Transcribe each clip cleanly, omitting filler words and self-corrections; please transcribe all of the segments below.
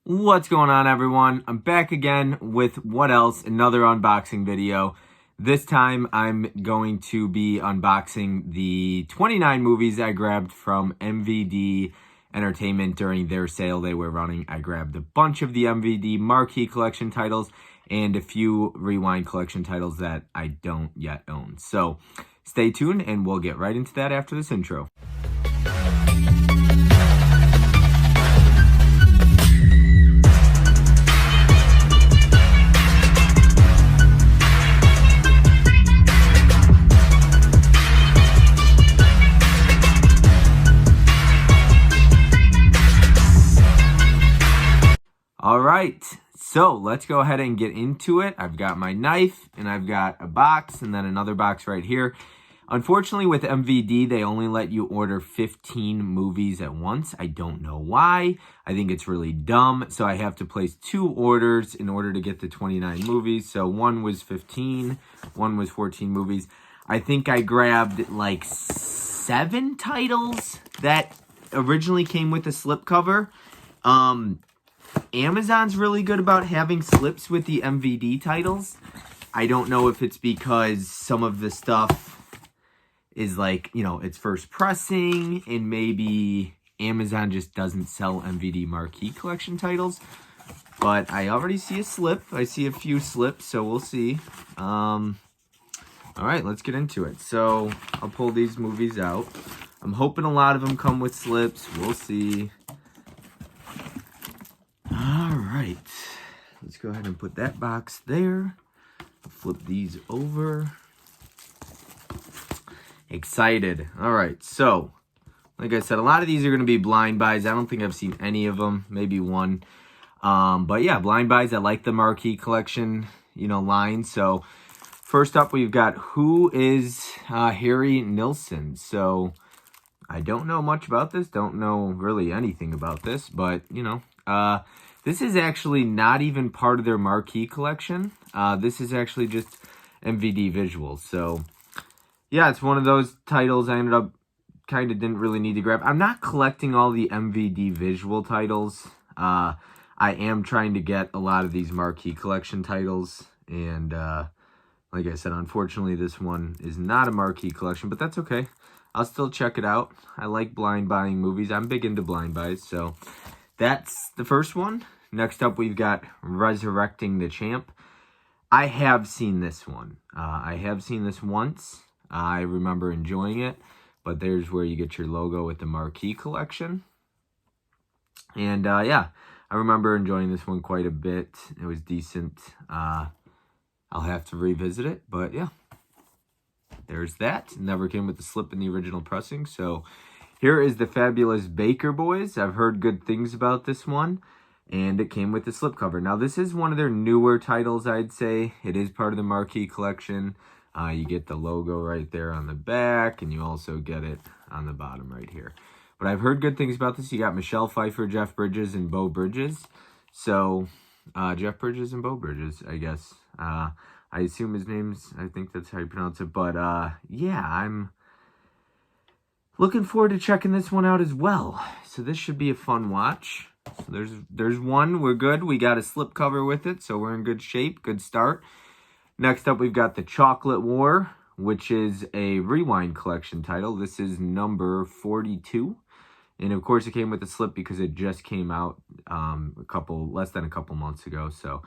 What's going on, everyone? I'm back again with what else? Another unboxing video. This time I'm going to be unboxing the 29 movies I grabbed from MVD Entertainment during their sale they were running. I grabbed a bunch of the MVD Marquee collection titles and a few Rewind collection titles that I don't yet own. So stay tuned and we'll get right into that after this intro. All right, so let's go ahead and get into it. I've got my knife and I've got a box and then another box right here. Unfortunately, with MVD, they only let you order 15 movies at once. I don't know why. I think it's really dumb. So I have to place 2 orders in order to get the 29 movies. So one was 15, one was 14 movies. I think I grabbed like 7 titles that originally came with a slipcover. Amazon's really good about having slips with the MVD titles. I don't know if it's because some of the stuff is like, it's first pressing and maybe Amazon just doesn't sell MVD Marquee collection titles. But I already see a slip. I see a few slips, so we'll see. All right, let's get into it. So I'll pull these movies out. I'm hoping a lot of them come with slips. We'll see. All right, let's go ahead and put that box there. Flip these over. Excited. All right, so like I said, a lot of these are going to be blind buys. I don't think I've seen any of them, maybe one. But yeah, blind buys. I like the Marquee collection, line. So first up, we've got Who is Harry Nilsson. So I don't know much about this. Don't know really anything about this, but this is actually not even part of their Marquee collection. This is actually just MVD visuals. So yeah, it's one of those titles I ended up didn't really need to grab. I'm not collecting all the MVD visual titles. I am trying to get a lot of these Marquee collection titles. And like I said, unfortunately, this one is not a Marquee collection, but that's okay. I'll still check it out. I like blind buying movies. I'm big into blind buys, so that's the first one. Next up, we've got Resurrecting the Champ. I have seen this one. I have seen this once. I remember enjoying it, but there's where you get your logo with the Marquee collection. And yeah, I remember enjoying this one quite a bit. It was decent. I'll have to revisit it, but yeah. There's that. Never came with the slip in the original pressing. So here is the Fabulous Baker Boys. I've heard good things about this one. And it came with the slipcover. Now, this is one of their newer titles, I'd say. It is part of the Marquee collection. You get the logo right there on the back. And you also get it on the bottom right here. But I've heard good things about this. You got Michelle Pfeiffer, Jeff Bridges, and Beau Bridges. So, Jeff Bridges and Beau Bridges, I guess. I assume his name's, I think that's how you pronounce it. But, yeah, I'm looking forward to checking this one out as well. So this should be a fun watch. So there's one. We're good. We got a slipcover with it, so we're in good shape. Good start. Next up, we've got The Chocolate War, which is a Rewind collection title. This is number 42. And, of course, it came with a slip because it just came out less than a couple months ago. So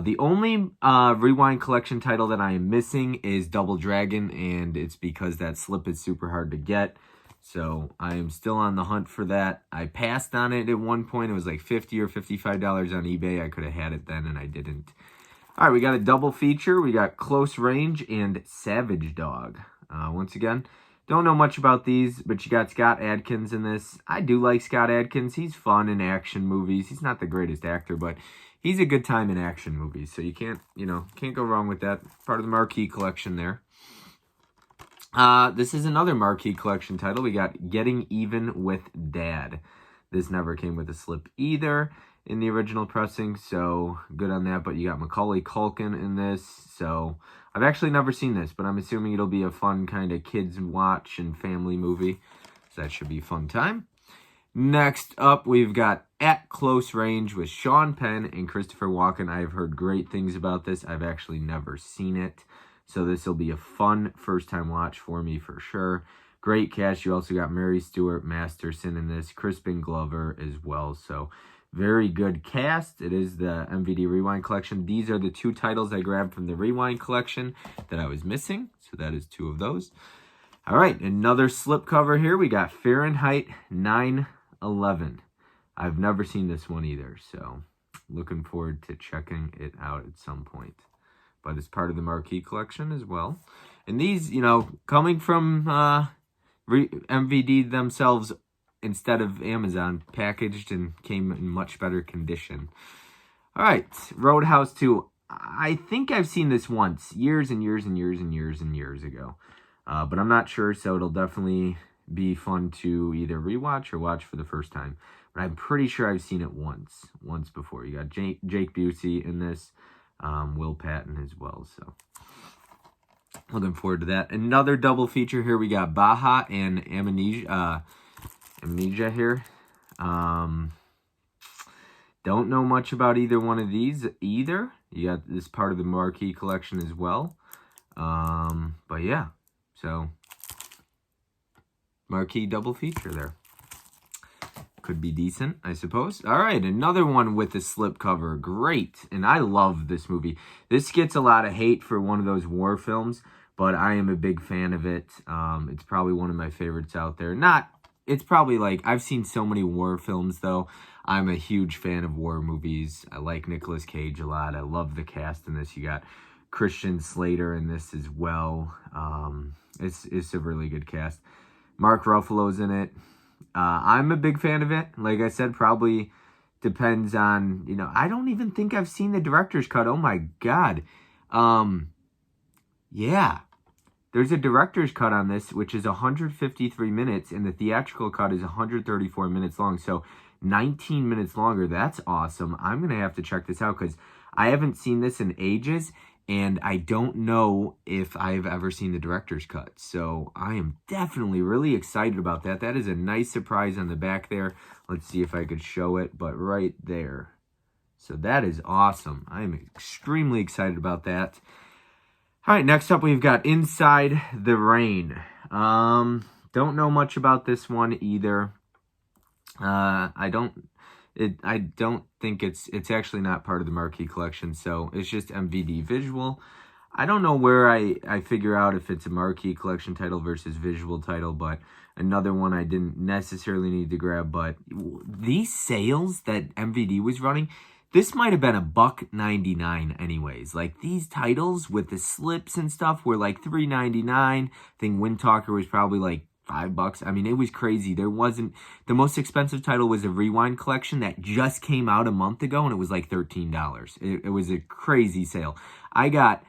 the only Rewind collection title that I am missing is Double Dragon, and it's because that slip is super hard to get. So I am still on the hunt for that. I passed on it at one point. It was like $50 or $55 on eBay. I could have had it then, and I didn't. All right, we got a double feature. We got Close Range and Savage Dog. Once again, don't know much about these, but you got Scott Adkins in this. I do like Scott Adkins. He's fun in action movies. He's not the greatest actor, but he's a good time in action movies. So you can't go wrong with that. Part of the Marquee collection there. This is another Marquee collection title. We got Getting Even with Dad. This never came with a slip either in the original pressing, so good on that. But you got Macaulay Culkin in this, so I've actually never seen this, but I'm assuming it'll be a fun kind of kids watch and family movie, so that should be a fun time. Next up, we've got At Close Range with Sean Penn and Christopher Walken. I've heard great things about this. I've actually never seen it. So this will be a fun first-time watch for me for sure. Great cast. You also got Mary Stuart Masterson in this. Crispin Glover as well. So very good cast. It is the MVD Rewind Collection. These are the 2 titles I grabbed from the Rewind Collection that I was missing. So that is 2 of those. All right, another slipcover here. We got Fahrenheit 9/11. I've never seen this one either, so looking forward to checking it out at some point. But it's part of the Marquee collection as well. And these, you know, coming from MVD themselves instead of Amazon, packaged and came in much better condition. All right, Roadhouse 2. I think I've seen this once, years and years and years and years and years ago. But I'm not sure, so it'll definitely be fun to either rewatch or watch for the first time. But I'm pretty sure I've seen it once before. You got Jake Busey in this, Will Patton as well. So looking forward to that. Another double feature here. We got Baja and Amnesia here. Don't know much about either one of these either. You got this part of the Marquee collection as well. But yeah, so Marquee double feature there. Could be decent, I suppose. All right, another one with a slipcover. Great. And I love this movie. This gets a lot of hate for one of those war films, but I am a big fan of it. It's probably one of my favorites out there. It's probably like, I've seen so many war films, though. I'm a huge fan of war movies. I like Nicolas Cage a lot. I love the cast in this. You got Christian Slater in this as well. It's a really good cast. Mark Ruffalo's in it. I'm a big fan of it. Like I said, probably depends on, you know, I don't even think I've seen the director's cut. Oh my God. Yeah. There's a director's cut on this, which is 153 minutes, and the theatrical cut is 134 minutes long. So 19 minutes longer. That's awesome. I'm going to have to check this out because I haven't seen this in ages, and I don't know if I've ever seen the director's cut. So I am definitely really excited about that. That is a nice surprise on the back there. Let's see if I could show it, but right there. So that is awesome. I am extremely excited about that. All right, next up we've got Inside the Rain. Don't know much about this one either. I don't think it's actually not part of the Marquee collection, so it's just MVD visual. I don't know where I figure out if it's a Marquee collection title versus visual title, but another one I didn't necessarily need to grab. But these sales that MVD was running, this might have been $1.99 anyways. Like, these titles with the slips and stuff were like $3.99. I think Wind Talker was probably like $5. I mean, it was crazy. There wasn't, the most expensive title was a Rewind collection that just came out a month ago, and it was like $13. It was a crazy sale. I got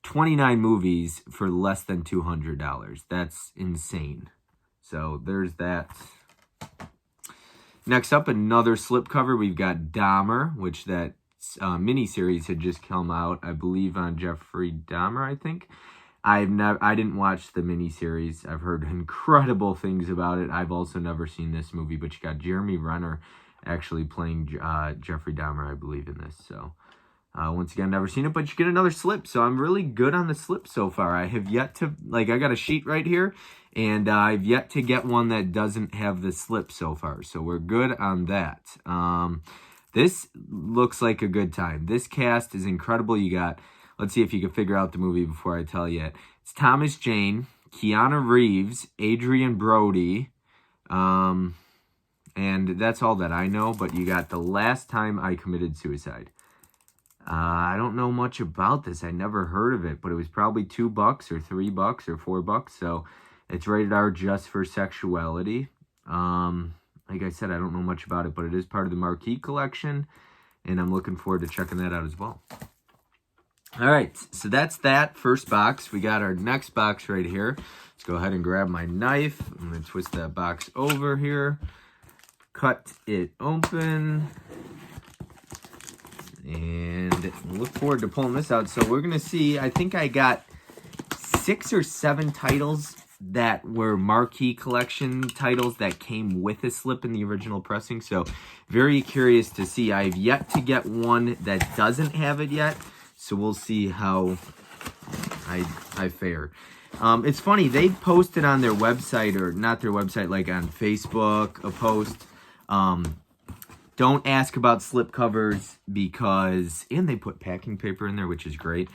29 movies for less than $200. That's insane. So there's that. Next up, another slipcover. We've got Dahmer, which that miniseries had just come out, I believe, on Jeffrey Dahmer, I think. I didn't watch the miniseries. I've heard incredible things about it. I've also never seen this movie, but you got Jeremy Renner actually playing Jeffrey Dahmer, I believe, in this. So once again, never seen it, but you get another slip. So I'm really good on the slip so far. I have yet to, like, I got a sheet right here, and I've yet to get one that doesn't have the slip so far. So we're good on that. This looks like a good time. This cast is incredible. You got, let's see if you can figure out the movie before I tell you it. It's Thomas Jane, Keanu Reeves, Adrian Brody, and that's all that I know. But you got The Last Time I Committed Suicide. I don't know much about this. I never heard of it, but it was probably $2 or $3 or $4. So it's rated R just for sexuality. Like I said, I don't know much about it, but it is part of the Marquee collection, and I'm looking forward to checking that out as well. All right, so that's that first box. We got our next box right here. Let's go ahead and grab my knife. I'm going to twist that box over here, cut it open, and look forward to pulling this out. So we're going to see, I think I got 6 or 7 titles that were Marquee collection titles that came with a slip in the original pressing. So very curious to see. I've yet to get one that doesn't have it yet. So we'll see how I fare. It's funny, they posted on their website, or not their website, like on Facebook, a post. Don't ask about slip covers because, and they put packing paper in there, which is great.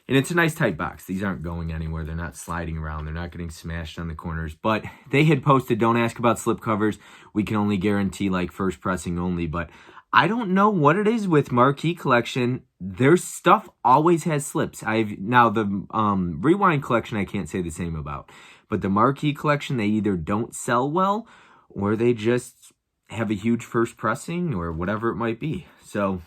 And it's a nice tight box. These aren't going anywhere. They're not sliding around. They're not getting smashed on the corners. But they had posted, don't ask about slip covers. We can only guarantee like first pressing only. But I don't know what it is with Marquee collection. Their stuff always has slips. Now the Rewind collection I can't say the same about. But the Marquee collection, they either don't sell well or they just have a huge first pressing or whatever it might be. So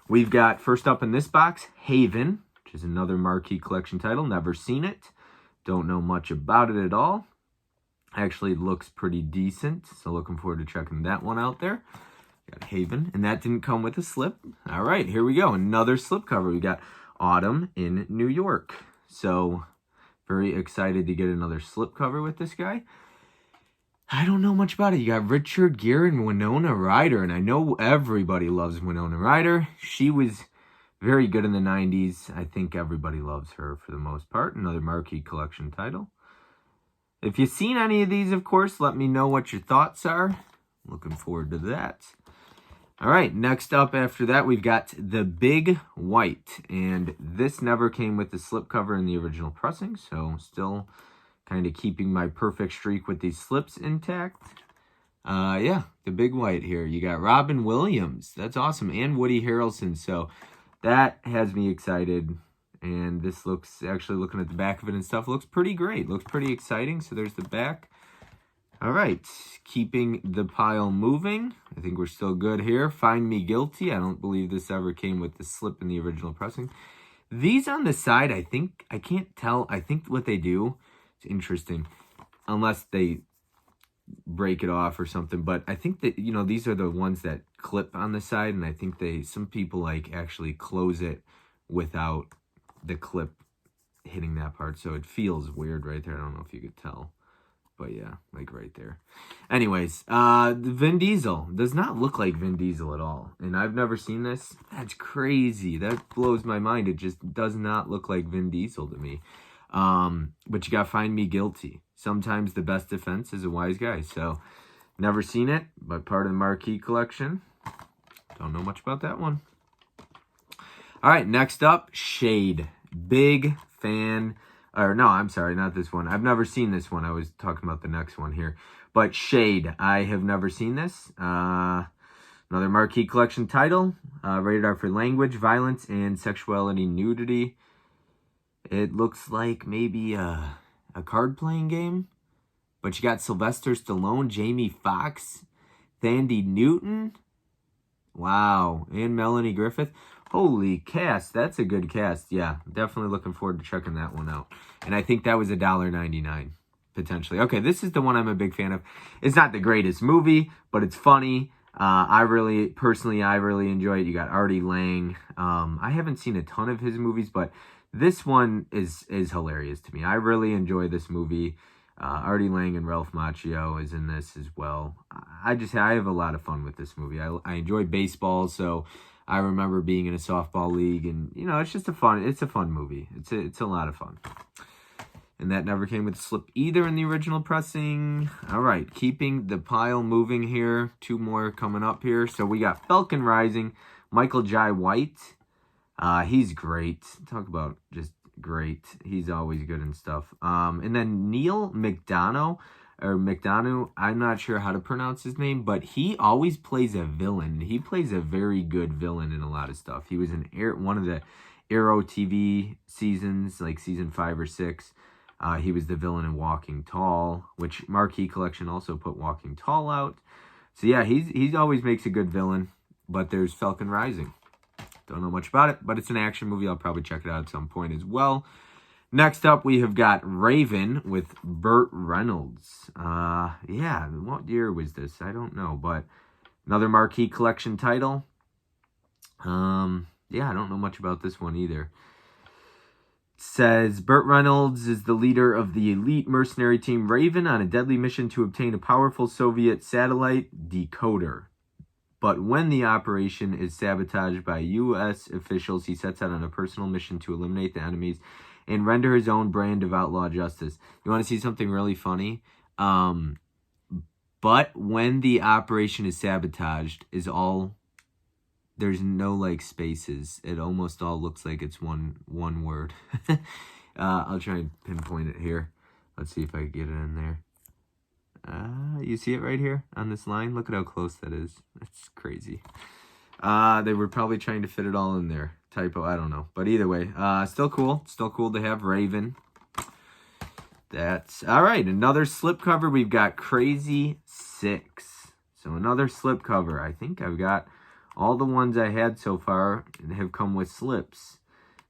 we've got first up in this box, Haven, which is another Marquee collection title. Never seen it. Don't know much about it at all. Actually looks pretty decent. So looking forward to checking that one out there. Got Haven, and that didn't come with a slip. All right, here we go. Another slip cover. We got Autumn in New York. So very excited to get another slip cover with this guy. I don't know much about it. You got Richard Gere and Winona Ryder, and I know everybody loves Winona Ryder. She was very good in the 90s. I think everybody loves her for the most part. Another Marquee collection title. If you've seen any of these, of course, let me know what your thoughts are. Looking forward to that. All right, next up after that, we've got the Big White. And this never came with the slipcover in the original pressing, so still kind of keeping my perfect streak with these slips intact. Yeah, the Big White here. You got Robin Williams. That's awesome. And Woody Harrelson. So that has me excited. And this looks, actually looking at the back of it and stuff, looks pretty great. Looks pretty exciting. So there's the back. All right, keeping the pile moving. I think we're still good here. Find Me Guilty. I don't believe this ever came with the slip in the original pressing. These on the side, I can't tell. I think what they do, it's interesting, unless they break it off or something. But I think that, you know, these are the ones that clip on the side. And I think some people like actually close it without the clip hitting that part. So it feels weird right there. I don't know if you could tell. But yeah, like right there. Anyways, Vin Diesel does not look like Vin Diesel at all. And I've never seen this. That's crazy. That blows my mind. It just does not look like Vin Diesel to me. But you got Find Me Guilty. Sometimes the best defense is a wise guy. So, never seen it, but part of the Marquee collection. Don't know much about that one. All right, next up, Shade. Big fan. Or no, I'm sorry, not this one. I've never seen this one. I was talking about the next one here. But Shade, I have never seen this. Another Marquee collection title. Rated R for language, violence, and sexuality nudity. It looks like maybe a card-playing game. But you got Sylvester Stallone, Jamie Foxx, Thandie Newton. Wow. And Melanie Griffith. Holy cast. That's a good cast. Yeah, definitely looking forward to checking that one out. And I think that was $1.99, potentially. Okay, this is the one I'm a big fan of. It's not the greatest movie, but it's funny. I really enjoy it. You got Artie Lang. I haven't seen a ton of his movies, but this one is hilarious to me. I really enjoy this movie. Artie Lang and Ralph Macchio is in this as well. I have a lot of fun with this movie. I enjoy baseball, so I remember being in a softball league, and you know, it's a fun movie. It's a lot of fun. And that never came with a slip either in the original pressing. All right, keeping the pile moving here. Two more coming up here. So we got Falcon Rising, Michael Jai White. He's great. Talk about just great. He's always good and stuff. And then Neil McDonough, I'm not sure how to pronounce his name, but he always plays a villain. He plays a very good villain in a lot of stuff. He was in one of the Arrow TV seasons, like season 5 or 6. He was the villain in Walking Tall, which Marquee Collection also put Walking Tall out. So yeah, he always makes a good villain. But there's Falcon Rising. Don't know much about it, but it's an action movie. I'll probably check it out at some point as well. Next up, we have got Raven with Burt Reynolds. Yeah, what year was this? I don't know, but another Marquee Collection title. Yeah, I don't know much about this one either. Says Burt Reynolds is the leader of the elite mercenary team Raven on a deadly mission to obtain a powerful Soviet satellite decoder. But when the operation is sabotaged by U.S. officials, he sets out on a personal mission to eliminate the enemies and render his own brand of outlaw justice. You want to see something really funny? But when the operation is sabotaged is all... There's no, like, spaces. It almost all looks like it's one word. I'll try and pinpoint it here. Let's see if I can get it in there. You see it right here on this line? Look at how close that is. That's crazy. They were probably trying to fit it all in there. Typo, I don't know. But either way, still cool. Still cool to have Raven. That's... All right, another slipcover. We've got Crazy 6. So another slipcover. I think I've got... All the ones I had so far have come with slips.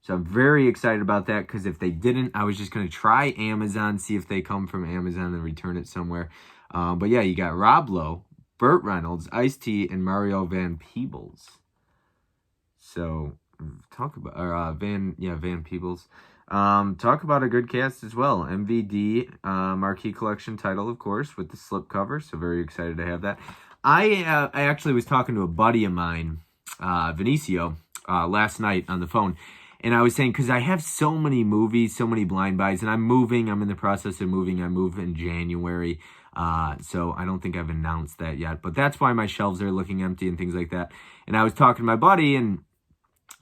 So I'm very excited about that, because if they didn't, I was just going to try Amazon, see if they come from Amazon and return it somewhere. But yeah, you got Rob Lowe, Burt Reynolds, Ice-T, and Mario Van Peebles. So talk about Van Peebles. Talk about a good cast as well. MVD Marquee Collection title, of course, with the slipcover. So very excited to have that. I actually was talking to a buddy of mine, Vinicio, last night on the phone. And I was saying, because I have so many movies, so many blind buys, and I'm moving. I'm in the process of moving. I move in January. So I don't think I've announced that yet. But that's why my shelves are looking empty and things like that. And I was talking to my buddy, and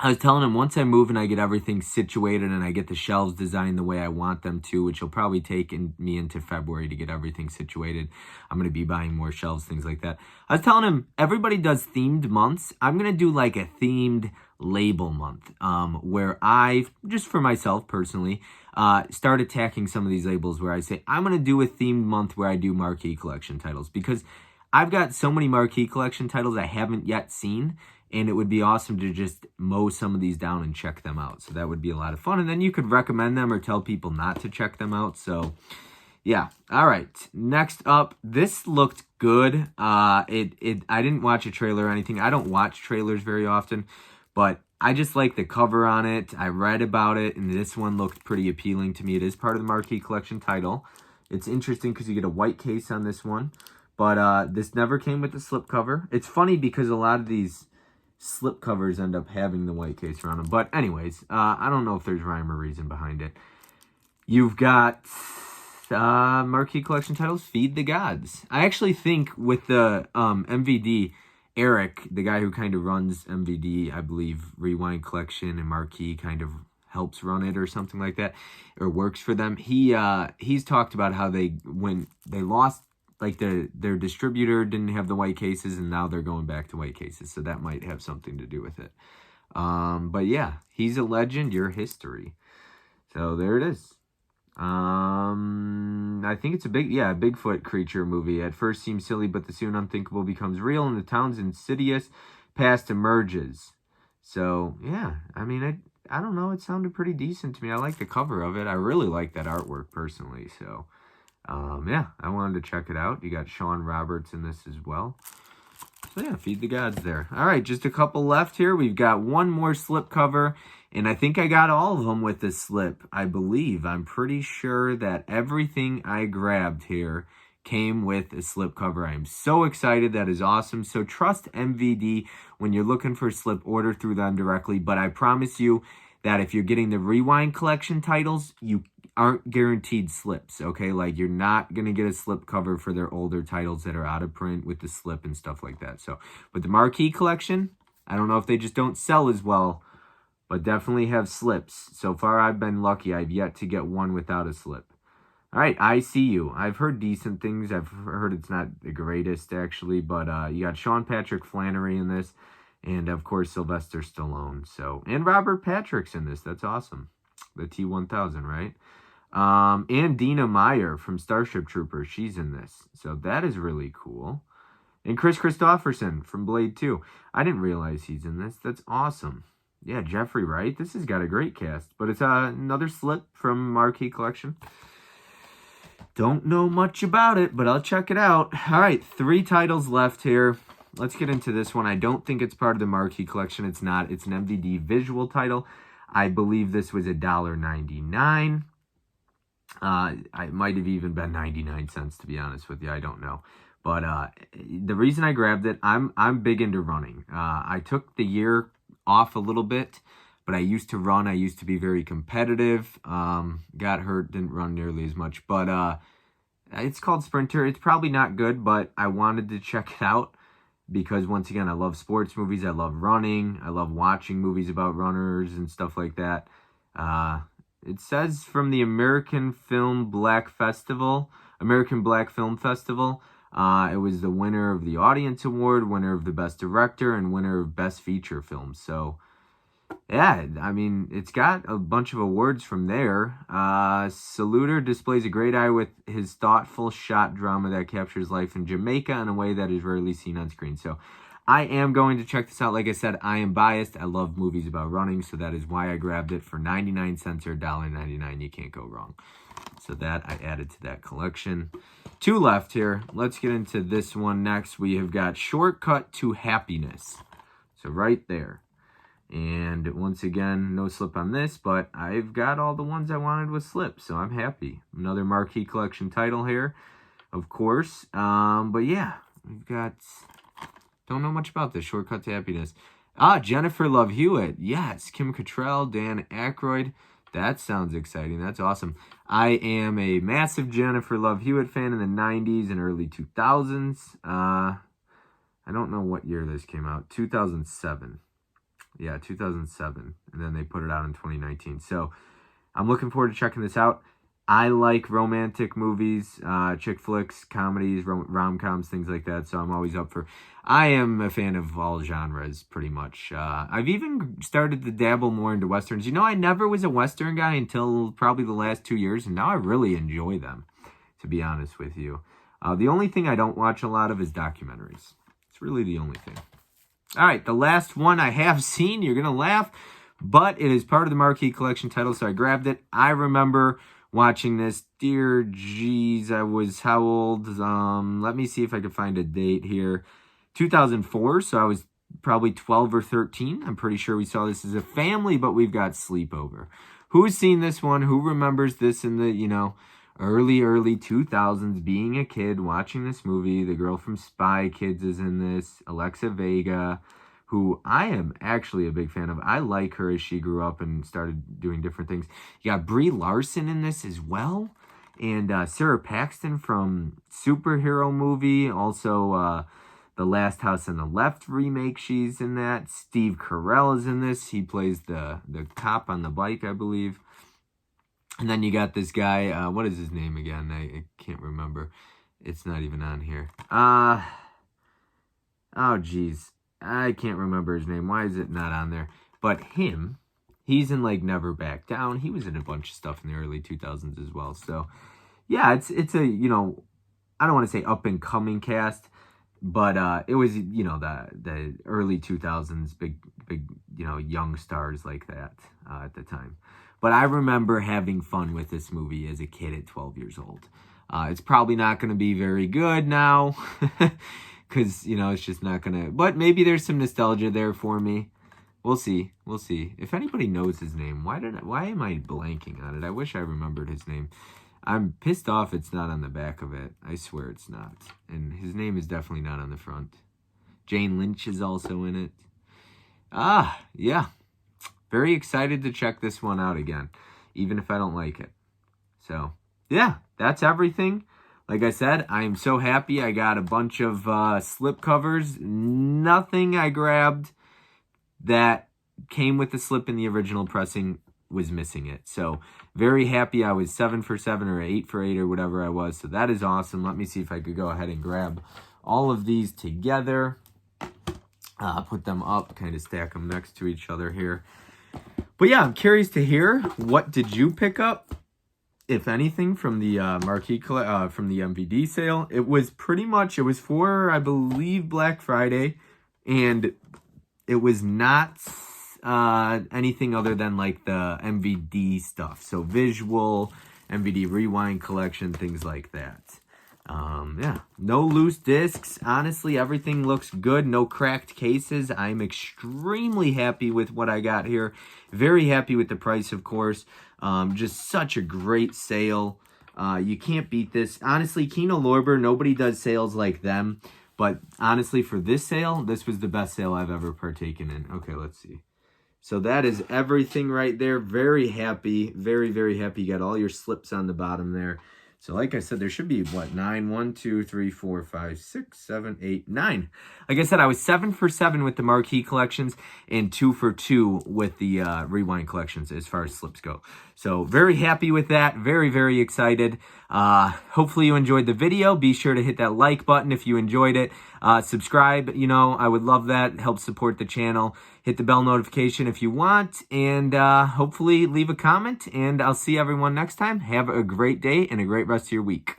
I was telling him once I move and I get everything situated and I get the shelves designed the way I want them to, which will probably take me into February to get everything situated. I'm going to be buying more shelves, things like that. I was telling him, everybody does themed months. I'm going to do like a themed label month, where I, just for myself personally, start attacking some of these labels where I say, I'm going to do a themed month where I do Marquee Collection titles, because I've got so many Marquee Collection titles I haven't yet seen. And it would be awesome to just mow some of these down and check them out. So that would be a lot of fun. And then you could recommend them or tell people not to check them out. So, yeah. All right. Next up, this looked good. I didn't watch a trailer or anything. I don't watch trailers very often. But I just like the cover on it. I read about it. And this one looked pretty appealing to me. It is part of the Marquee Collection title. It's interesting because you get a white case on this one. But this never came with the slipcover. It's funny because a lot of these slip covers end up having the white case around them. But anyways, I don't know if there's rhyme or reason behind it. You've got Marquee Collection titles, Feed the Gods. I actually think with the MVD, Eric, the guy who kind of runs MVD, I believe, Rewind Collection and Marquee kind of helps run it or something like that, or works for them. He's talked about how when they lost, like their distributor didn't have the white cases, and now they're going back to white cases. So that might have something to do with it. But yeah, he's a legend, your history. So there it is. I think it's a Bigfoot creature movie. At first seems silly, but the soon unthinkable becomes real, and the town's insidious past emerges. So yeah, I mean, I don't know. It sounded pretty decent to me. I like the cover of it. I really like that artwork personally. So yeah, I wanted to check it out. You got Sean Roberts in this as well. So yeah, Feed the Gods there. All right, just a couple left here. We've got one more slip cover, and I think I got all of them with the slip, I believe. I'm pretty sure that everything I grabbed here came with a slip cover. I am so excited. That is awesome. So trust MVD when you're looking for a slip, order through them directly. But I promise you that if you're getting the Rewind Collection titles, you aren't guaranteed slips, okay? Like, you're not going to get a slip cover for their older titles that are out of print with the slip and stuff like that. So, with the Marquee Collection, I don't know if they just don't sell as well, but definitely have slips. So far, I've been lucky. I've yet to get one without a slip. All right, I See You. I've heard decent things. I've heard it's not the greatest, actually, but you got Sean Patrick Flannery in this, and, of course, Sylvester Stallone. So, and Robert Patrick's in this. That's awesome. The T-1000, right? And Dina Meyer from Starship Troopers, she's in this. So that is really cool. And Chris Christopherson from Blade 2. I didn't realize he's in this. That's awesome. Yeah, Jeffrey Wright. This has got a great cast. But it's another slip from Marquee Collection. Don't know much about it, but I'll check it out. All right, 3 titles left here. Let's get into this one. I don't think it's part of the Marquee Collection. It's not. It's an MVD visual title. I believe this was $1.99. It might have even been 99 cents, to be honest with you. I don't know. But the reason I grabbed it, I'm big into running. I took the year off a little bit, but I used to run. I used to be very competitive. Got hurt, didn't run nearly as much. But it's called Sprinter. It's probably not good, but I wanted to check it out because, once again, I love sports movies. I love running. I love watching movies about runners and stuff like that. It says from the American Black Film Festival. It was the winner of the Audience Award, winner of the Best Director, and winner of Best Feature Film. So, yeah, I mean, it's got a bunch of awards from there. Saluter displays a great eye with his thoughtful shot drama that captures life in Jamaica in a way that is rarely seen on screen. So, I am going to check this out. Like I said, I am biased. I love movies about running, so that is why I grabbed it for 99 cents or $1.99. You can't go wrong. So that I added to that collection. 2 left here. Let's get into this one next. We have got Shortcut to Happiness. So right there. And once again, no slip on this, but I've got all the ones I wanted with slip, so I'm happy. Another Marquee Collection title here, of course. But yeah, we've got... Don't know much about this. Shortcut to Happiness. Jennifer Love Hewitt. Yes, Kim Cattrall, Dan Aykroyd. That sounds exciting. That's awesome. I am a massive Jennifer Love Hewitt fan in the 90s and early 2000s. I don't know what year this came out. 2007. Yeah, 2007. And then they put it out in 2019. So I'm looking forward to checking this out. I like romantic movies, chick flicks, comedies, rom-coms, things like that. So I'm always up for... I am a fan of all genres, pretty much. I've even started to dabble more into Westerns. You know, I never was a Western guy until probably the last 2 years, and now I really enjoy them, to be honest with you. The only thing I don't watch a lot of is documentaries. It's really the only thing. All right, the last one I have seen, you're going to laugh, but it is part of the Marquee Collection title, so I grabbed it. I remember watching this. Dear jeez, I was how old? Let me see if I can find a date here. 2004, so I was probably 12 or 13. I'm pretty sure we saw this as a family, but we've got sleepover. Who's seen this one? Who remembers this in the, early 2000s, being a kid, watching this movie? The girl from Spy Kids is in this. Alexa Vega, who I am actually a big fan of. I like her as she grew up and started doing different things. You got Brie Larson in this as well. And Sarah Paxton from Superhero Movie. Also, The Last House on the Left remake, she's in that. Steve Carell is in this. He plays the cop on the bike, I believe. And then you got this guy, what is his name again? I can't remember. It's not even on here. Oh, geez. I can't remember his name. Why is it not on there? But he's in, like, Never Back Down. He was in a bunch of stuff in the early 2000s as well. So, yeah, it's a, I don't want to say up-and-coming cast, but it was, the early 2000s, big, young stars like that at the time. But I remember having fun with this movie as a kid at 12 years old. It's probably not going to be very good now because, it's just not going to... But maybe there's some nostalgia there for me. We'll see. We'll see. If anybody knows his name, why am I blanking on it? I wish I remembered his name. I'm pissed off it's not on the back of it. I swear it's not. And his name is definitely not on the front. Jane Lynch is also in it. Yeah. Very excited to check this one out again, even if I don't like it. So, yeah, that's everything. Like I said, I am so happy I got a bunch of slip covers. Nothing I grabbed that came with the slip in the original pressing was missing it. So, very happy I was 7 for 7 or 8 for 8 or whatever I was. So, that is awesome. Let me see if I could go ahead and grab all of these together. Put them up, kind of stack them next to each other here. But yeah, I'm curious to hear, what did you pick up, if anything, from the Marquee, from the MVD sale? It was for, I believe, Black Friday, and it was not anything other than like the MVD stuff. So visual, MVD Rewind collection, things like that. Yeah, no loose discs. Honestly, everything looks good. No cracked cases. I'm extremely happy with what I got here. Very happy with the price, of course. Just such a great sale. You can't beat this. Honestly, Kino Lorber, nobody does sales like them. But honestly, for this sale, this was the best sale I've ever partaken in. Okay, let's see. So that is everything right there. Very happy. Very, very happy. You got all your slips on the bottom there. So like I said, there should be, what, 9? 1, 2, 3, 4, 5, 6, 7, 8, 9. Like I said, I was 7 for 7 with the Marquee collections and 2 for 2 with the Rewind collections as far as slips go. So very happy with that. Very, very excited. Hopefully you enjoyed the video. Be sure to hit that like button if you enjoyed it. Subscribe, I would love that. It helps support the channel. Hit the bell notification if you want, and hopefully leave a comment, and I'll see everyone next time. Have a great day and a great rest of your week.